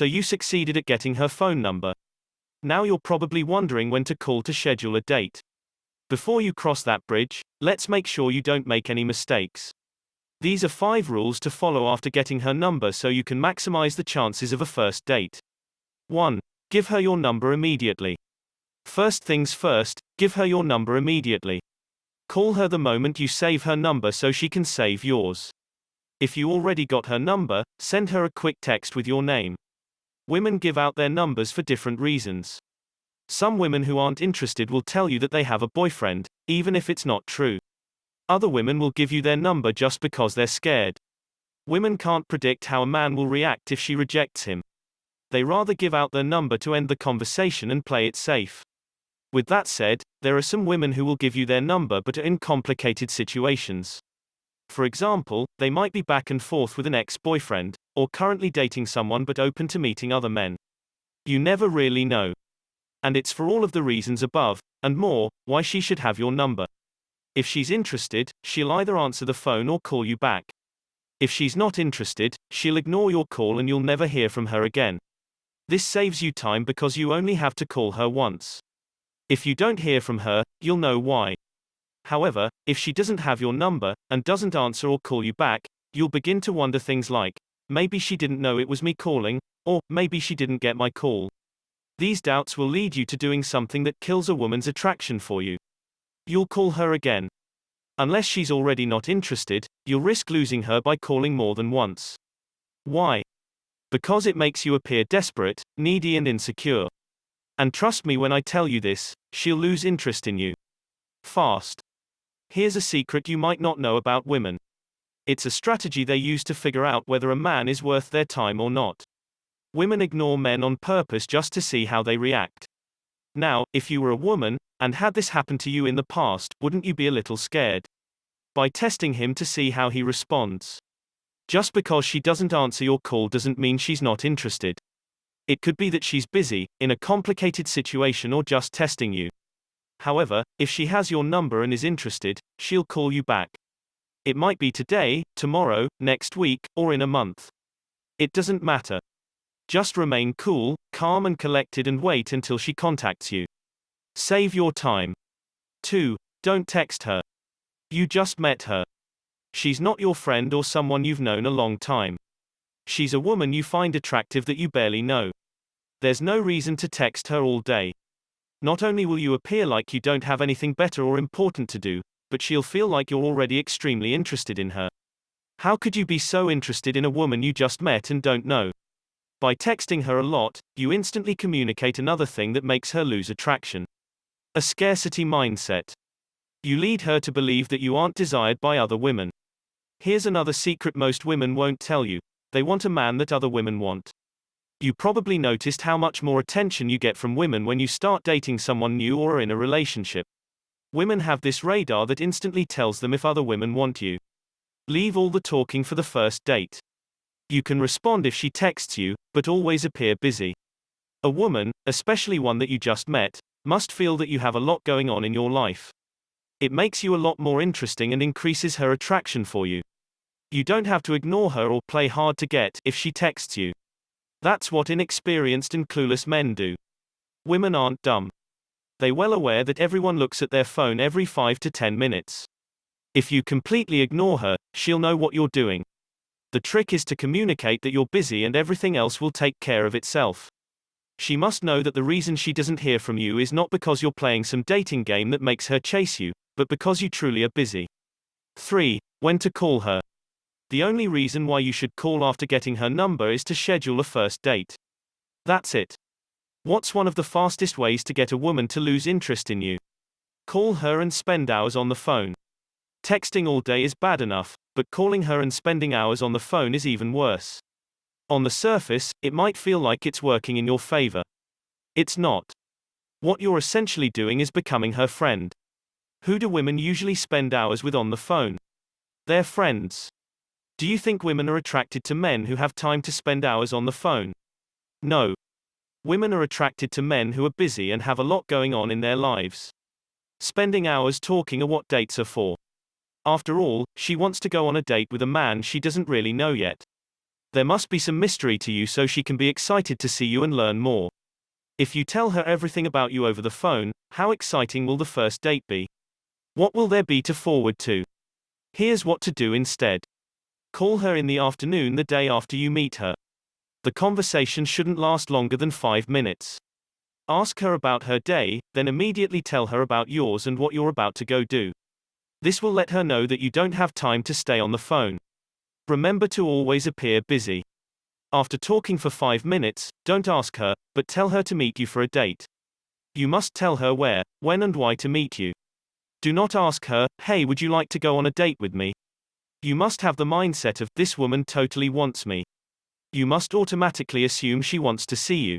So you succeeded at getting her phone number. Now you're probably wondering when to call to schedule a date. Before you cross that bridge, let's make sure you don't make any mistakes. These are 5 rules to follow after getting her number so you can maximize the chances of a first date. 1. Give her your number immediately. First things first, give her your number immediately. Call her the moment you save her number so she can save yours. If you already got her number, send her a quick text with your name. Women give out their numbers for different reasons. Some women who aren't interested will tell you that they have a boyfriend, even if it's not true. Other women will give you their number just because they're scared. Women can't predict how a man will react if she rejects him. They rather give out their number to end the conversation and play it safe. With that said, there are some women who will give you their number but are in complicated situations. For example, they might be back and forth with an ex-boyfriend, or currently dating someone but open to meeting other men. You never really know. And it's for all of the reasons above, and more, why she should have your number. If she's interested, she'll either answer the phone or call you back. If she's not interested, she'll ignore your call and you'll never hear from her again. This saves you time because you only have to call her once. If you don't hear from her, you'll know why. However, if she doesn't have your number, and doesn't answer or call you back, you'll begin to wonder things like, maybe she didn't know it was me calling, or maybe she didn't get my call. These doubts will lead you to doing something that kills a woman's attraction for you. You'll call her again. Unless she's already not interested, you'll risk losing her by calling more than once. Why? Because it makes you appear desperate, needy and insecure. And trust me when I tell you this, she'll lose interest in you. Fast. Here's a secret you might not know about women. It's a strategy they use to figure out whether a man is worth their time or not. Women ignore men on purpose just to see how they react. Now, if you were a woman, and had this happen to you in the past, wouldn't you be a little scared? By testing him to see how he responds. Just because she doesn't answer your call doesn't mean she's not interested. It could be that she's busy, in a complicated situation or just testing you. However, if she has your number and is interested, she'll call you back. It might be today, tomorrow, next week, or in a month. It doesn't matter. Just remain cool, calm and collected and wait until she contacts you. Save your time. 2. Don't text her. You just met her. She's not your friend or someone you've known a long time. She's a woman you find attractive that you barely know. There's no reason to text her all day. Not only will you appear like you don't have anything better or important to do, but she'll feel like you're already extremely interested in her. How could you be so interested in a woman you just met and don't know? By texting her a lot, you instantly communicate another thing that makes her lose attraction. A scarcity mindset. You lead her to believe that you aren't desired by other women. Here's another secret most women won't tell you. They want a man that other women want. You probably noticed how much more attention you get from women when you start dating someone new or are in a relationship. Women have this radar that instantly tells them if other women want you. Leave all the talking for the first date. You can respond if she texts you, but always appear busy. A woman, especially one that you just met, must feel that you have a lot going on in your life. It makes you a lot more interesting and increases her attraction for you. You don't have to ignore her or play hard to get if she texts you. That's what inexperienced and clueless men do. Women aren't dumb. They're well aware that everyone looks at their phone every 5 to 10 minutes. If you completely ignore her, she'll know what you're doing. The trick is to communicate that you're busy and everything else will take care of itself. She must know that the reason she doesn't hear from you is not because you're playing some dating game that makes her chase you, but because you truly are busy. 3. When to call her. The only reason why you should call after getting her number is to schedule a first date. That's it. What's one of the fastest ways to get a woman to lose interest in you? Call her and spend hours on the phone. Texting all day is bad enough, but calling her and spending hours on the phone is even worse. On the surface, it might feel like it's working in your favor. It's not. What you're essentially doing is becoming her friend. Who do women usually spend hours with on the phone? Their friends. Do you think women are attracted to men who have time to spend hours on the phone? No. Women are attracted to men who are busy and have a lot going on in their lives. Spending hours talking are what dates are for. After all, she wants to go on a date with a man she doesn't really know yet. There must be some mystery to you so she can be excited to see you and learn more. If you tell her everything about you over the phone, how exciting will the first date be? What will there be to forward to? Here's what to do instead. Call her in the afternoon the day after you meet her. The conversation shouldn't last longer than 5 minutes. Ask her about her day, then immediately tell her about yours and what you're about to go do. This will let her know that you don't have time to stay on the phone. Remember to always appear busy. After talking for 5 minutes, don't ask her, but tell her to meet you for a date. You must tell her where, when and why to meet you. Do not ask her, "Hey, would you like to go on a date with me?" You must have the mindset of, "This woman totally wants me." You must automatically assume she wants to see you.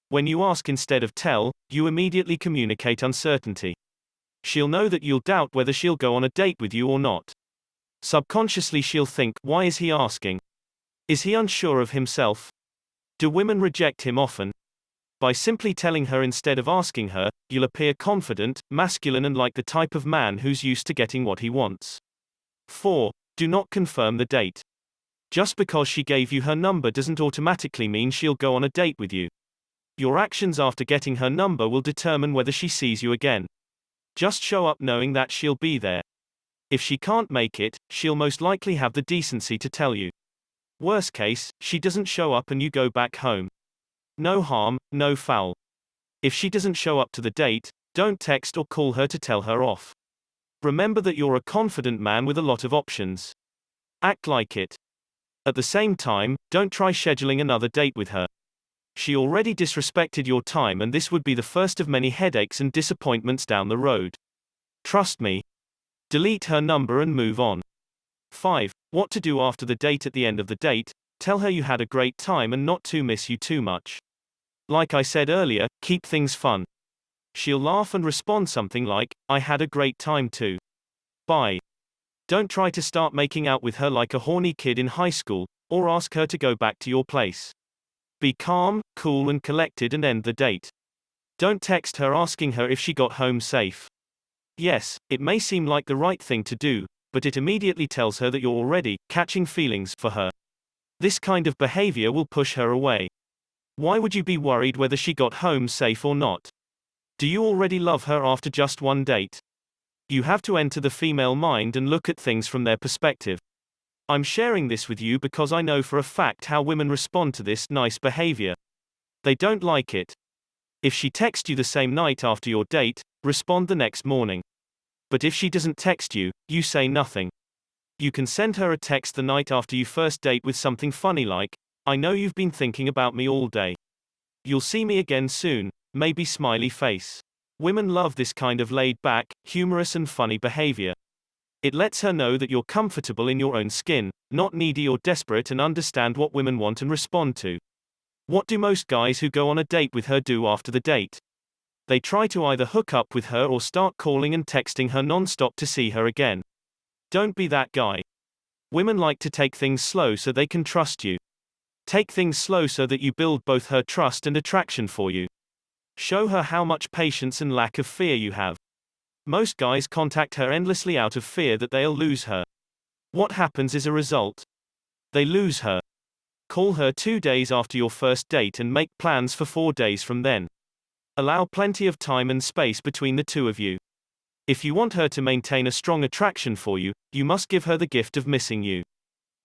When you ask instead of tell, you immediately communicate uncertainty. She'll know that you'll doubt whether she'll go on a date with you or not. Subconsciously she'll think, "Why is he asking? Is he unsure of himself?" Do women reject him often? By simply telling her instead of asking her, you'll appear confident, masculine and like the type of man who's used to getting what he wants. 4. Do not confirm the date. Just because she gave you her number doesn't automatically mean she'll go on a date with you. Your actions after getting her number will determine whether she sees you again. Just show up knowing that she'll be there. If she can't make it, she'll most likely have the decency to tell you. Worst case, she doesn't show up and you go back home. No harm, no foul. If she doesn't show up to the date, don't text or call her to tell her off. Remember that you're a confident man with a lot of options. Act like it. At the same time, don't try scheduling another date with her. She already disrespected your time and this would be the first of many headaches and disappointments down the road. Trust me. Delete her number and move on. 5. What to do after the date. At the end of the date, tell her you had a great time and not to miss you too much. Like I said earlier, keep things fun. She'll laugh and respond something like, "I had a great time too. Bye." Don't try to start making out with her like a horny kid in high school, or ask her to go back to your place. Be calm, cool and collected and end the date. Don't text her asking her if she got home safe. Yes, it may seem like the right thing to do, but it immediately tells her that you're already catching feelings for her. This kind of behavior will push her away. Why would you be worried whether she got home safe or not? Do you already love her after just one date? You have to enter the female mind and look at things from their perspective. I'm sharing this with you because I know for a fact how women respond to this nice behavior. They don't like it. If she texts you the same night after your date, respond the next morning. But if she doesn't text you, you say nothing. You can send her a text the night after you first date with something funny like, "I know you've been thinking about me all day. You'll see me again soon, maybe smiley face." Women love this kind of laid-back, humorous and funny behavior. It lets her know that you're comfortable in your own skin, not needy or desperate and understand what women want and respond to. What do most guys who go on a date with her do after the date? They try to either hook up with her or start calling and texting her non-stop to see her again. Don't be that guy. Women like to take things slow so they can trust you. Take things slow so that you build both her trust and attraction for you. Show her how much patience and lack of fear you have. Most guys contact her endlessly out of fear that they'll lose her. What happens as a result? They lose her. Call her 2 days after your first date and make plans for 4 days from then. Allow plenty of time and space between the two of you. If you want her to maintain a strong attraction for you, you must give her the gift of missing you.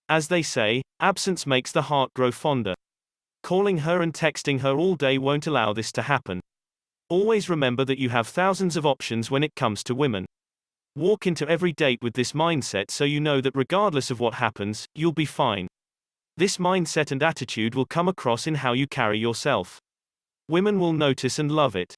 As they say, absence makes the heart grow fonder. Calling her and texting her all day won't allow this to happen. Always remember that you have thousands of options when it comes to women. Walk into every date with this mindset so you know that regardless of what happens, you'll be fine. This mindset and attitude will come across in how you carry yourself. Women will notice and love it.